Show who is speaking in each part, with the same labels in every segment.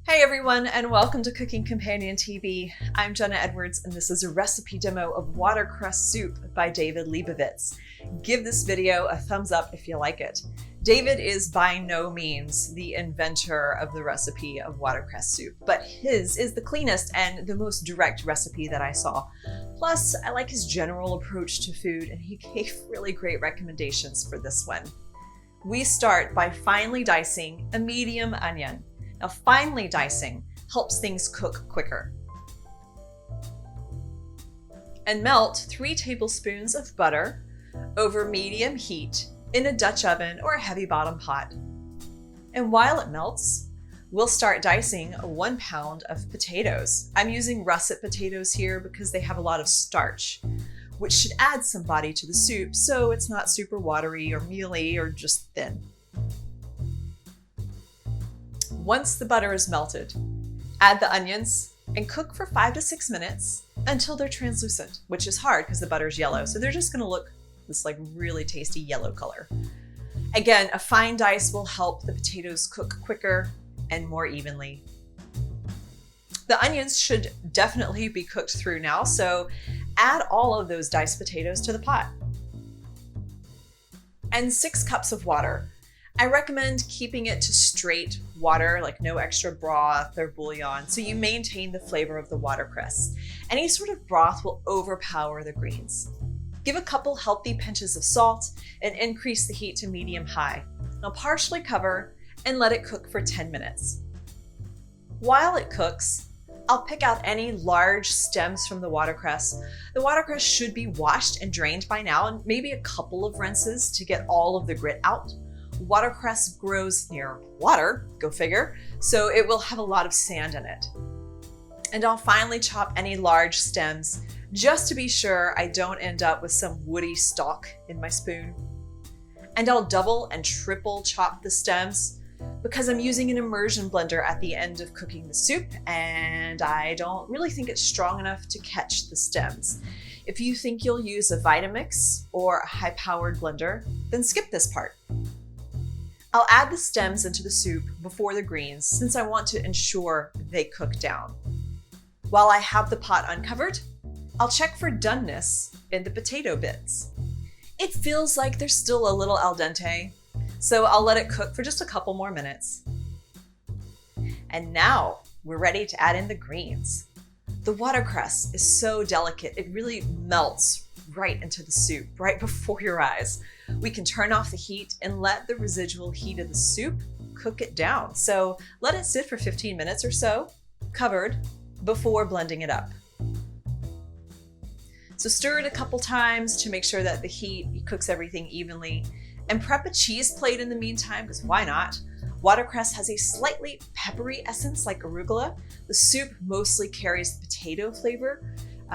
Speaker 1: Hey everyone, and welcome to Cooking Companion TV. I'm Jenna Edwards, and this is a recipe demo of watercress soup by David Leibovitz. Give this video a thumbs up if you like it. David is by no means the inventor of the recipe of watercress soup, but his is the cleanest and the most direct recipe that I saw. Plus, I like his general approach to food, and he gave really great recommendations for this one. We start by finely dicing a medium onion. Now, finely dicing helps things cook quicker. And melt 3 tablespoons of butter over medium heat in a Dutch oven or a heavy bottom pot. And while it melts, we'll start dicing 1 pound of potatoes. I'm using russet potatoes here because they have a lot of starch, which should add some body to the soup so it's not super watery or mealy or just thin. Once the butter is melted, add the onions and cook for 5 to 6 minutes until they're translucent, which is hard because the butter is yellow. So they're just going to look this like really tasty yellow color. Again, a fine dice will help the potatoes cook quicker and more evenly. The onions should definitely be cooked through now, so add all of those diced potatoes to the pot. And 6 cups of water. I recommend keeping it to straight water, like no extra broth or bouillon, so you maintain the flavor of the watercress. Any sort of broth will overpower the greens. Give a couple healthy pinches of salt and increase the heat to medium-high. Now partially cover and let it cook for 10 minutes. While it cooks, I'll pick out any large stems from the watercress. The watercress should be washed and drained by now, and maybe a couple of rinses to get all of the grit out. Watercress grows near water, go figure, so it will have a lot of sand in it. And I'll finally chop any large stems just to be sure I don't end up with some woody stalk in my spoon. And I'll double and triple chop the stems because I'm using an immersion blender at the end of cooking the soup, and I don't really think it's strong enough to catch the stems. If you think you'll use a Vitamix or a high-powered blender, then skip this part. I'll add the stems into the soup before the greens since I want to ensure they cook down. While I have the pot uncovered, I'll check for doneness in the potato bits. It feels like they're still a little al dente, so I'll let it cook for just a couple more minutes. And now we're ready to add in the greens. The watercress is so delicate, it really melts right into the soup, right before your eyes. We can turn off the heat and let the residual heat of the soup cook it down. So let it sit for 15 minutes or so, covered, before blending it up. So stir it a couple times to make sure that the heat cooks everything evenly, and prep a cheese plate in the meantime, because why not? Watercress has a slightly peppery essence like arugula. The soup mostly carries the potato flavor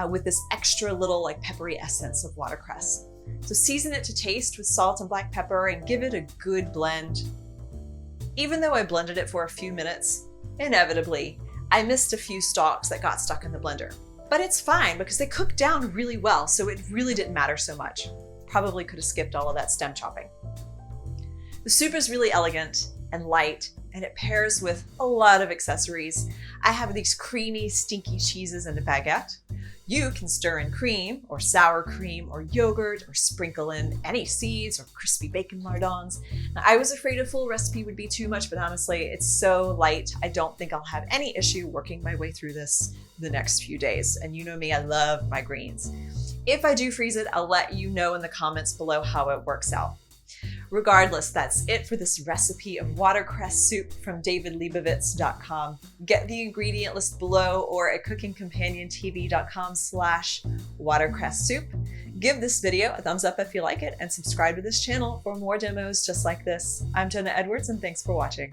Speaker 1: with this extra little like peppery essence of watercress. So season it to taste with salt and black pepper and give it a good blend. Even though I blended it for a few minutes, inevitably, I missed a few stalks that got stuck in the blender. But it's fine because they cooked down really well, so it really didn't matter so much. Probably could have skipped all of that stem chopping. The soup is really elegant and light, and it pairs with a lot of accessories. I have these creamy, stinky cheeses and a baguette. You can stir in cream or sour cream or yogurt or sprinkle in any seeds or crispy bacon lardons. Now, I was afraid a full recipe would be too much, but honestly, it's so light, I don't think I'll have any issue working my way through this the next few days. And you know me, I love my greens. If I do freeze it, I'll let you know in the comments below how it works out. Regardless, that's it for this recipe of watercress soup from davidleibovitz.com. Get the ingredient list below or at cookingcompaniontv.com/watercress soup. Give this video a thumbs up if you like it, and subscribe to this channel for more demos just like this. I'm Jenna Edwards, and thanks for watching.